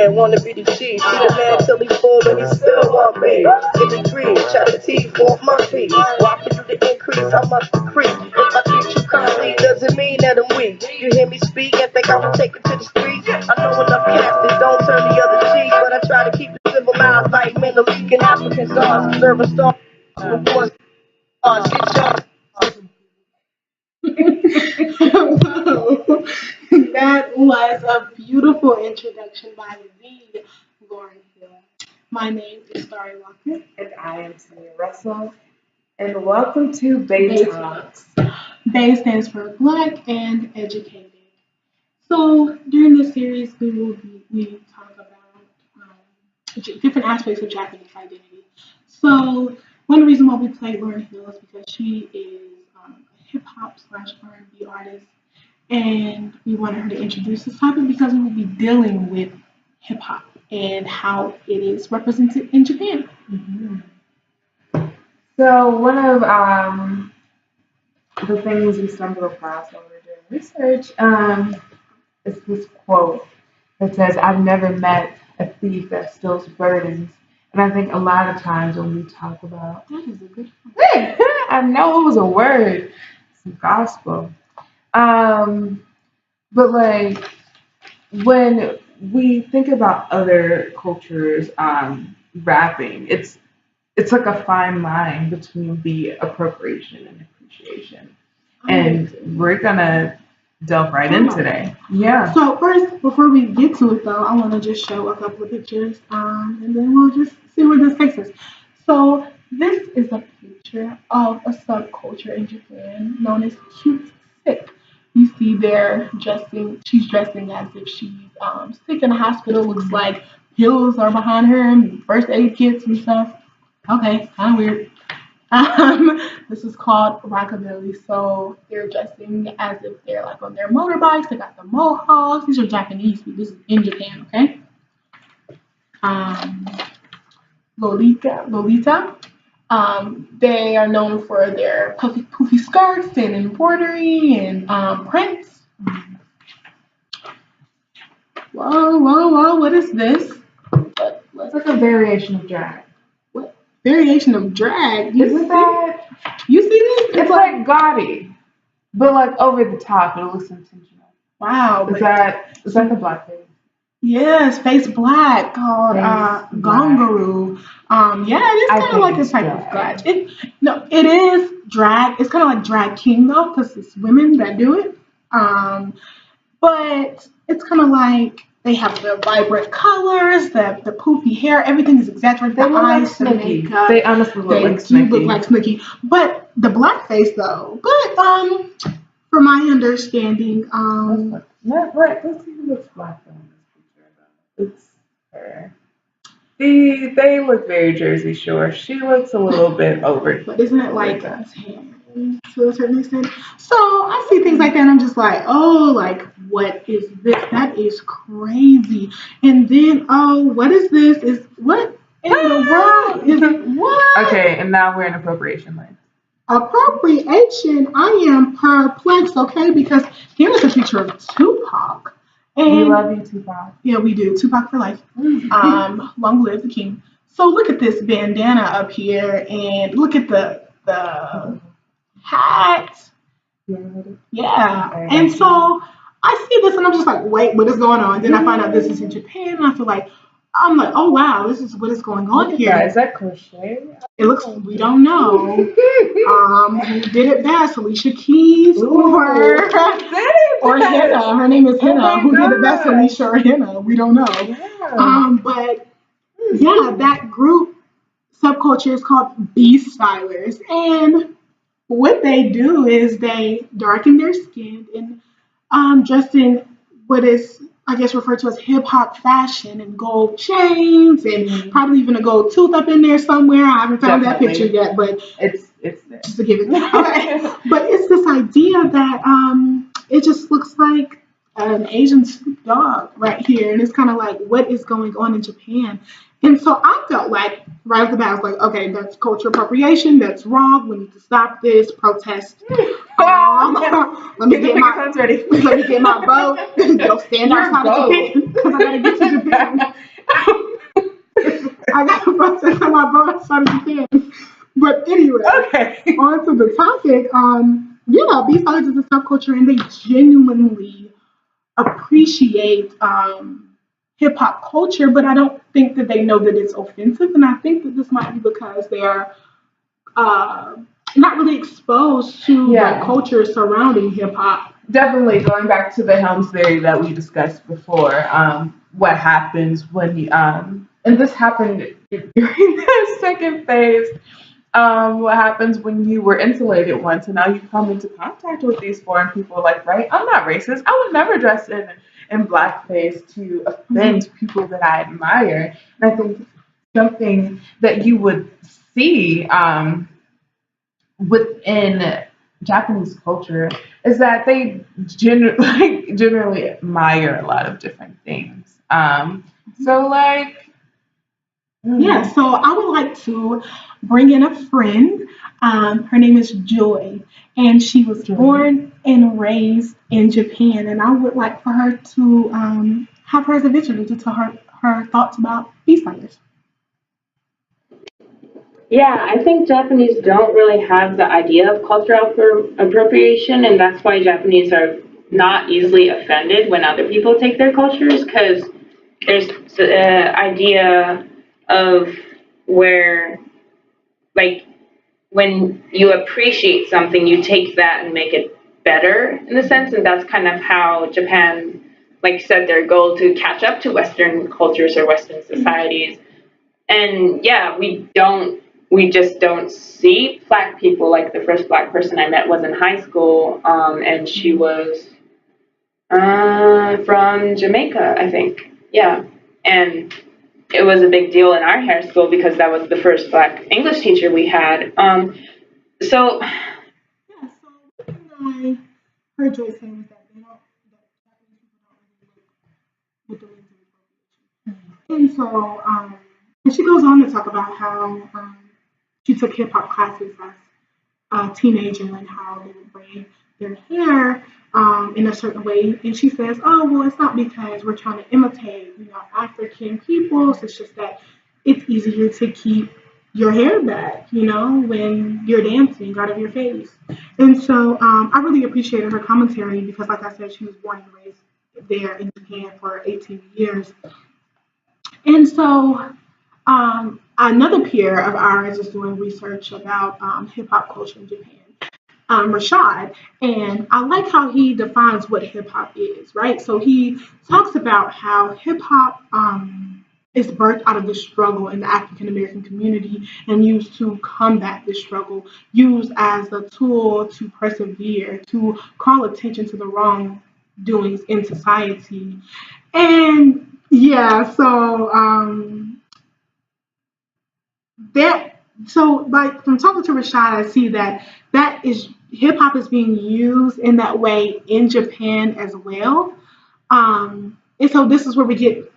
man, wanna be the chief. Be the man till he fall, but he still want me. In the dream, chop the teeth off my feet. Walking through the increase, I must decrease. If I treat you kindly, doesn't mean that I'm weak. You hear me speak and think I will take it to the street. I know enough cats that don't turn the other cheek, but I try to keep it civilized like Mendeleek and African stars. Serve a star before stars get yours. Hello. That was a beautiful introduction by the Lauren Hill. My name is Starry Walker. And I am Tania Russell. And welcome to Bay Talks. Bay stands for Black and Educated. So during this series, we talk about different aspects of Japanese identity. So one reason why we played Lauren Hill is because she is a hip hop / R&B artist, and we wanted her to introduce this topic because we will be dealing with hip hop and how it is represented in Japan. Mm-hmm. So one of the things we stumbled across while we were doing research is this quote that says, "I've never met a thief that steals burdens." And I think a lot of times when we talk about, That is a good one. I know it was a word, it's gospel. But like when we think about other cultures rapping, it's like a fine line between the appropriation and appreciation. And we're gonna delve right in today. Yeah. So first, before we get to it though, I want to just show a couple of pictures, and then we'll just see where this takes us. So this is a picture of a subculture in Japan known as cute sick. You see there she's dressing as if she's sick in the hospital. Looks like pills are behind her and first aid kits and stuff. Okay, kind of weird. This is called rockabilly. So they're dressing as if they're like on their motorbikes. They got the mohawks. These are Japanese. This is in Japan, okay? Lolita. They are known for their poofy skirts and embroidery and prints. Whoa! What is this? It's like a variation of drag. What variation of drag? Isn't that? You see this? It's like gaudy, but like over the top. It looks intentional. Wow. Is that the blackface? Yes, face black called Gongaru. Yeah, it is kind of like a type of drag. It is drag. It's kind of like drag king though, because it's women that do it. But it's kind of like they have the vibrant colors, the poofy hair. Everything is exaggerated. The eyes, the makeup. They honestly look like Snooki. But the blackface though. But from my understanding, let's see who looks black on this picture though. It's her. They look very Jersey Shore. She looks a little bit over. But isn't it like to a certain extent? So I see things like that and I'm just like, oh, like what is this? That is crazy. And then what is this? What in the world is what? Okay, and now we're in appropriation land. Appropriation, I am perplexed, okay? Because here's a picture of Tupac. And we love you, Tupac. Yeah, we do. Tupac for life. Long live the king. So look at this bandana up here, and look at the hat. Yeah. And so I see this, and I'm just like, wait, what is going on? Then I find out this is in Japan, and I feel like, oh wow, this is what is going on here. Is that crochet? It looks, we don't know. Who did it best, Alicia Keys or Hannah? Her name is Hannah. Who did it best, Alicia or Hannah? We don't know. Yeah. But yeah, that group subculture is called BStylers, and what they do is they darken their skin and dress in what is, I guess, referred to as hip hop fashion and gold chains and probably even a gold tooth up in there somewhere. I haven't found that picture yet, but it's there. Just to give it. Okay. But it's this idea that it just looks like an Asian Snoop Dogg right here, and it's kind of like, what is going on in Japan? And so I felt like right off the bat, I was like, okay, that's cultural appropriation. That's wrong. We need to stop this. Protest. Um, let me get Put your my phones ready. let me get my boat. Go stand Your outside of boat. Japan because I gotta get to Japan. I gotta process on my boat outside of Japan. But anyway, Okay. on to the topic. Yeah, B-Sides is a subculture, and they genuinely appreciate hip hop culture, but I don't think that they know that it's offensive, and I think that this might be because they're uh, not really exposed to the Yeah. culture surrounding hip hop. Definitely going back to the Helms theory that we discussed before. What happens when you and this happened during the second phase. What happens when you were insulated once and now you come into contact with these foreign people? Like, right? I'm not racist. I would never dress in blackface to offend people that I admire. And I think something that you would see within Japanese culture is that they generally admire a lot of different things. So like, Yeah, so I would like to bring in a friend. Her name is Joy, and she was Joy. born and raised in Japan. And I would like for her to have her as a visitor to tell her thoughts about B-Siders. Yeah, I think Japanese don't really have the idea of cultural appropriation, and that's why Japanese are not easily offended when other people take their cultures, because there's the idea of where, like, when you appreciate something, you take that and make it better in a sense, and that's kind of how Japan, like, set their goal to catch up to Western cultures or Western societies. And yeah, we just don't see black people. Like the first black person I met was in high school, and she was from Jamaica, I think. Yeah, and it was a big deal in our hair school because that was the first black English teacher we had. So Yeah, so one thing I heard Joy saying was that they don't, that Japanese people don't really look with the lens of appropriation. And so, and she goes on to talk about how she took hip hop classes as a teenager and how they would braid their hair in a certain way. And she says, "Oh, well, it's not because we're trying to imitate, African peoples. It's just that it's easier to keep your hair back, when you're dancing out of your face." And so I really appreciated her commentary because, like I said, she was born and raised there in Japan for 18 years. And so another peer of ours is doing research about hip hop culture in Japan, Rashad. And I like how he defines what hip hop is, right? So he talks about how hip hop is birthed out of the struggle in the African American community and used to combat this struggle, used as a tool to persevere, to call attention to the wrongdoings in society. And yeah, so that so like from talking to Rashad, I see that that is hip hop is being used in that way in Japan as well. And so this is where we get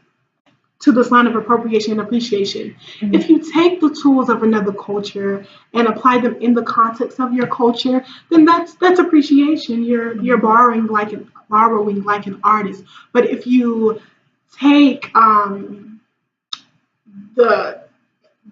to this line of appropriation and appreciation. If you take the tools of another culture and apply them in the context of your culture, then that's appreciation. You're borrowing like an artist. But if you take the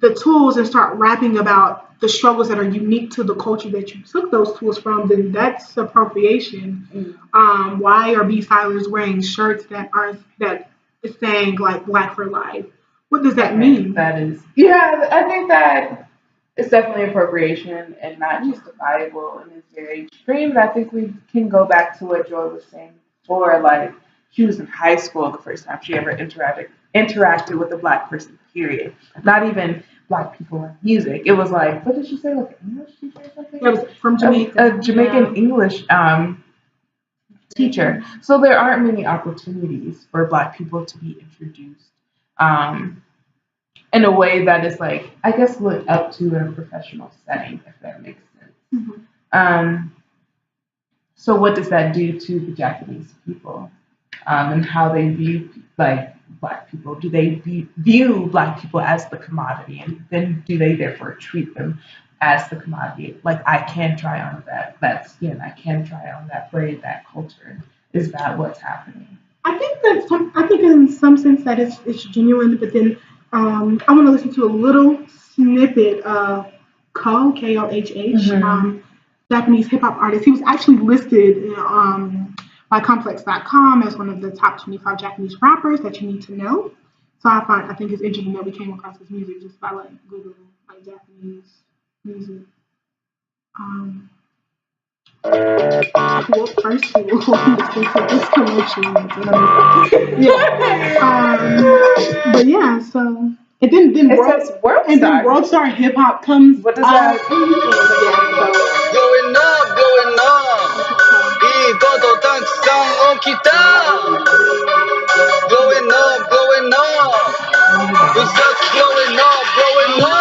the tools and start rapping about the struggles that are unique to the culture that you took those tools from, then that's appropriation. Why are B-Stylers wearing shirts that is saying like Black for Life? What does that mean? That is, yeah, I think that it's definitely appropriation and not justifiable and it's very extreme. But I think we can go back to what Joy was saying before, like she was in high school the first time she ever interacted with a black person, period. Not even black people in music. It was like, what did she say, like an English teacher or something? It was from Jamaica. A Jamaican English teacher. So there aren't many opportunities for black people to be introduced um, in a way that is like, I guess, looked up to in a professional setting, if that makes sense. Mm-hmm. Um, so what does that do to the Japanese people and how they view like black people? Do they view black people as the commodity, and then do they therefore treat them as the commodity. Like I can try on that skin, I can try on that braid, that culture. Is that what's happening? I think in some sense that it's genuine, but then I want to listen to a little snippet of Kohh, Japanese hip hop artist. He was actually listed by Complex.com as one of the top 25 Japanese rappers that you need to know. So I think it's interesting that we came across his music just by like Googling like Japanese music. Well, first we will listen to this commercial. But yeah, so and then It World says World and then Star. World Star Hip Hop comes. What does that? Going up. いいことたくさん起きた Going up, going up. It's just going up, going up.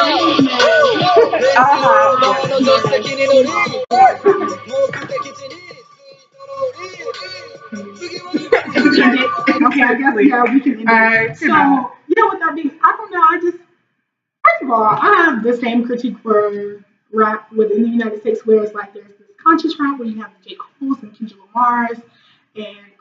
レースの前の助手席に乗り目的地に次は Okay, I guess yeah, we can end it. So yeah, with that being, I don't know. I just first of all, I have the same critique for rap within the United States, where it's like there's this conscious rap where you have J. Cole's and Kendrick Lamar's and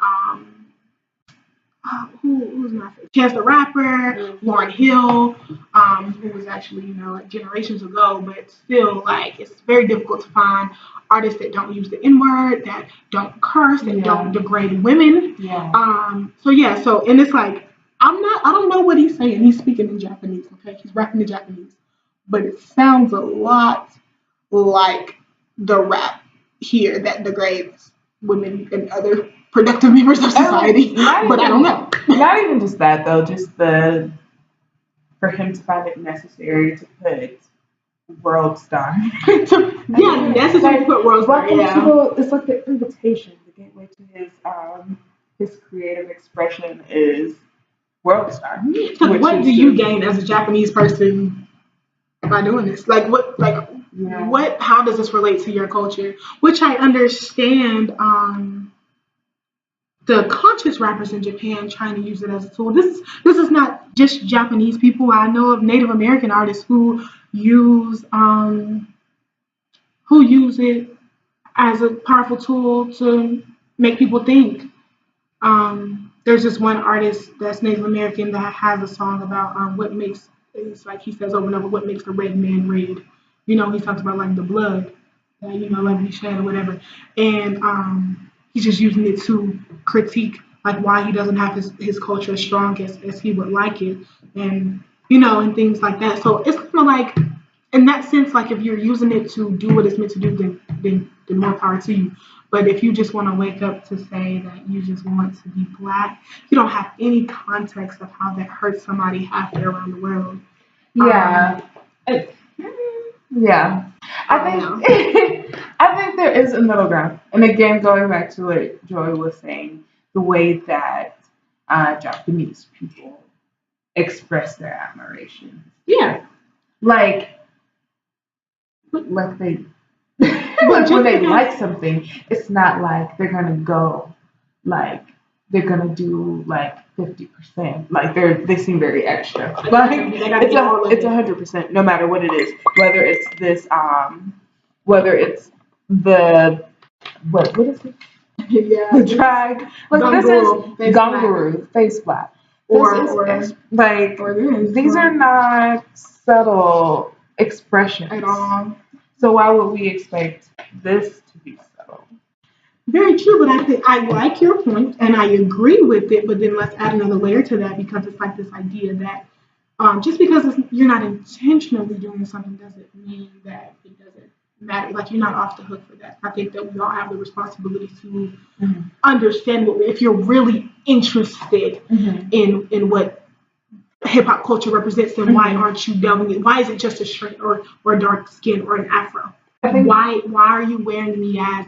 who's my favorite? Chance the Rapper, Lauryn Hill, who was actually, like generations ago, but still, like, it's very difficult to find artists that don't use the N word, that don't curse, that don't degrade women. And it's like, I don't know what he's saying. He's speaking in Japanese, okay? He's rapping in Japanese, but it sounds a lot like the rap here that degrades women and other productive members of society, but I don't know. Not even just that though, just for him to find it necessary to put World Star. Necessary to put World Star. It's like the invitation, the gateway to his creative expression is World Star. So what do you gain as a Japanese person by doing this? Like what? How does this relate to your culture? Which I understand. The conscious rappers in Japan trying to use it as a tool. This is not just Japanese people. I know of Native American artists who use it as a powerful tool to make people think. There's this one artist that's Native American that has a song about what makes, it's like he says over and over, what makes a red man red. He talks about like the blood that like we shed or whatever, and he's just using it to critique like why he doesn't have his culture as strong as he would like it, and and things like that. So it's kind of like, in that sense, like if you're using it to do what it's meant to do, then more power to you. But if you just want to wake up to say that you just want to be black, you don't have any context of how that hurts somebody halfway around the world. I think there is a middle ground. And again, going back to what Joy was saying, the way that Japanese people express their admiration. Yeah. Like they when they like something, it's not like they're gonna go like they're gonna do like 50%. Like they seem very extra. Like it's 100%, no matter what it is. Whether it's this whether it's the what is it? The drag. Like this is ganguru, face flat. These are not subtle expressions at all. So why would we expect this to be subtle? Very true, but I think I like your point and I agree with it. But then let's add another layer to that, because it's like this idea that just because you're not intentionally doing something doesn't mean that it doesn't matter. Like you're not off the hook for that. I think that we all have the responsibility to understand if you're really interested in what hip hop culture represents, then why aren't you delving in? Why is it just a straight or dark skin or an afro? Why are you wearing me as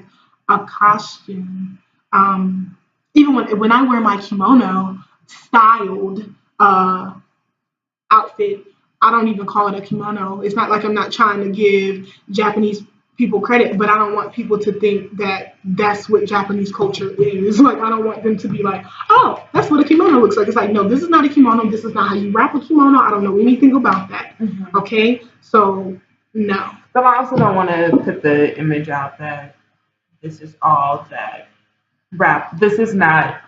a costume? Even when I wear my kimono styled outfit, I don't even call it a kimono. It's not like I'm not trying to give Japanese people credit, but I don't want people to think that that's what Japanese culture is. Like, I don't want them to be like, oh, that's what a kimono looks like. It's like, no, this is not a kimono. This is not how you wrap a kimono. I don't know anything about that. Okay? So No. But I also don't want to put the image out that this is all that rap. This is not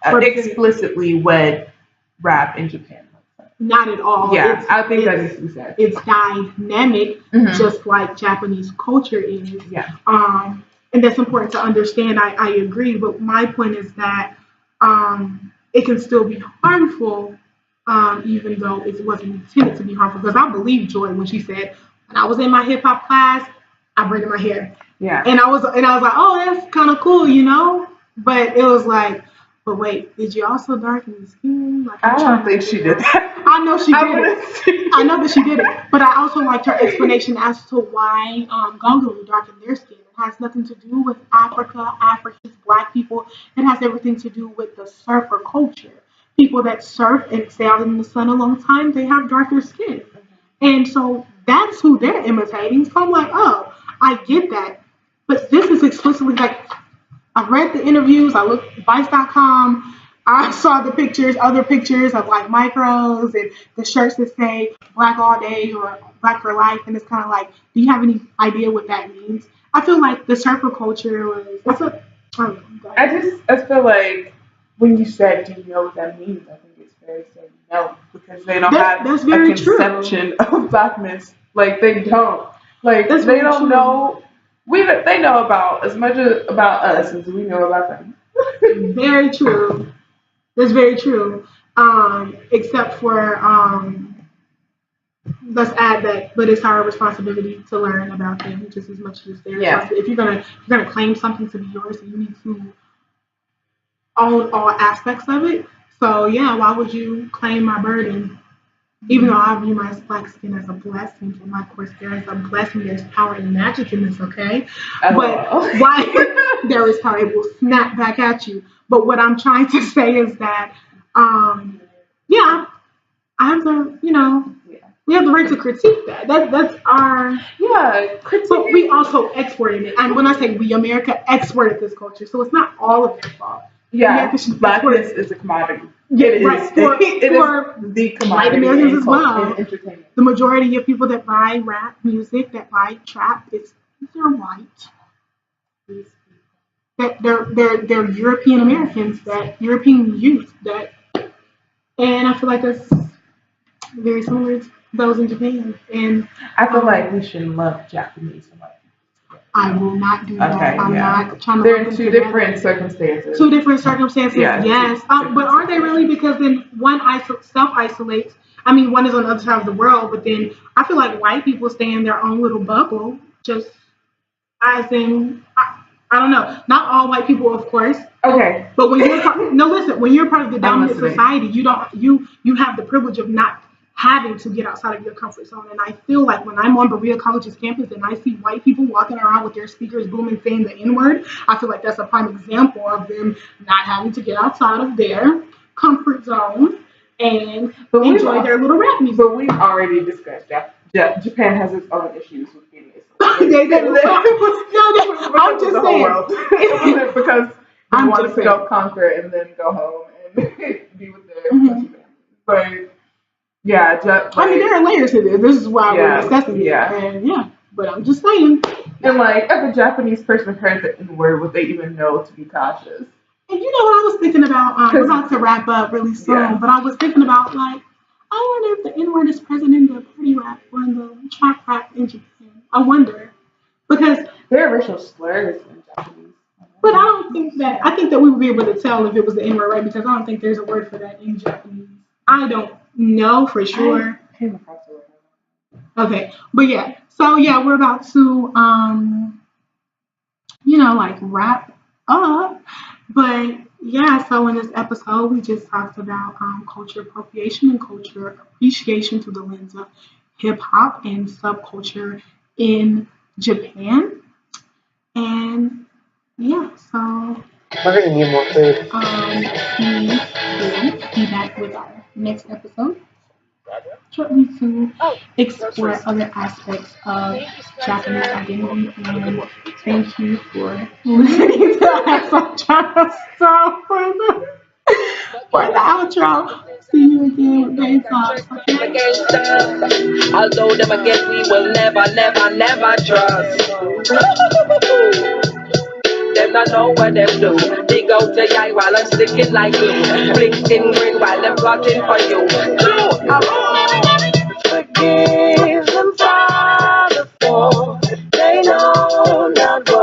explicitly what rap in Japan looks like. Not at all. Yeah, I think that needs to be said. It's dynamic, Mhm. just like Japanese culture is. Yeah. And that's important to understand. I agree, but my point is that it can still be harmful, even though it wasn't intended to be harmful. Because I believe Joy when she said, "When I was in my hip hop class, I braided my hair." Yeah. And I was like, "Oh, that's kind of cool, you know." But it was like, but wait, did you also darken the skin? Like, I don't think she did that. I know she did it. I know that she did it. But I also liked her explanation as to why Gongo darkened their skin. It has nothing to do with Africa, Africans, Black people. It has everything to do with the surfer culture. People that surf and stay out in the sun a long time, they have darker skin. And so that's who they're imitating. So I'm like, oh, I get that. But this is explicitly like, I read the interviews, I looked at Vice.com, I saw the pictures, other pictures of like micros and the shirts that say Black All Day or Black for Life, and it's kind of like, do you have any idea what that means? I feel like the surfer culture was. I feel like when you said, "Do you know what that means?" I think it's fair to say no, because they don't have that's a very conception of blackness. Like they don't. Like That's they very don't true. know. They know about as much about us as we know about them. Very true. That's very true. Except for let's add that, but it's our responsibility to learn about them just as much as their responsibility. If you're gonna claim something to be yours, then you need to own all aspects of it. So yeah, why would you claim my burden? Even though I view my black skin as a blessing, and my coarse hair as a blessing, there's power and magic in this, okay? Oh, but why there is power, it will snap back at you. But what I'm trying to say is that, yeah, I have the, we have the right to critique that. That's our critique. But we also exported it, and when I say we, America exported this culture, so it's not all of their fault. Yeah, blackness is a commodity. It right. is. For the commodity white Americans as well. in entertainment. The majority of people that buy rap music, that buy trap, they're white. That they're European Americans, that European youth, and I feel like that's very similar to those in Japan. And I feel like we should love Japanese and white people. I will not do that. Okay, I'm not trying to. They're in two different circumstances. Two different circumstances, yes. But aren't they really? Because then one self-isolates. I mean, one is on the other side of the world, but then I feel like white people stay in their own little bubble. Just as in, I don't know. Not all white people, of course. Okay. But when when you're part of the dominant society, you have the privilege of not having to get outside of your comfort zone. And I feel like when I'm on Berea College's campus and I see white people walking around with their speakers booming saying the N-word, I feel like that's a prime example of them not having to get outside of their comfort zone and enjoy their little rap music. But we've already discussed that. Japan has its own issues with being I'm just saying. It wasn't because they wanted to go conquer and then go home and be with their family. But yeah, I mean, there are layers to this. This is why we're discussing it. And but I'm just saying. And like, if a Japanese person heard the N-word, would they even know to be cautious? And you know what I was thinking about? We're about to wrap up really soon, but I was thinking about like, I wonder if the N-word is present in the party rap or in the trap rap in Japan. I wonder. Because there are racial slurs in Japanese. But I don't think that, I think that we would be able to tell if it was the N-word, right? Because I don't think there's a word for that in Japanese. I don't know for sure. I came across it. Okay. But yeah. So yeah, we're about to, like wrap up. But yeah, so in this episode, we just talked about culture appropriation and culture appreciation through the lens of hip hop and subculture in Japan. And yeah, so we're gonna need more food. We will be back with our next episode. Shortly to explore other aspects of Japanese identity, and thank you for listening to us. I'm trying to stop for the outro. See you again with Day Talks, okay? Against us, although them against we will never, never, never trust. Them not know what them do. Dig out your eye while I'm sticking like glue. Blinking green while they're plotting for you. Forgive them, Father, for they know not what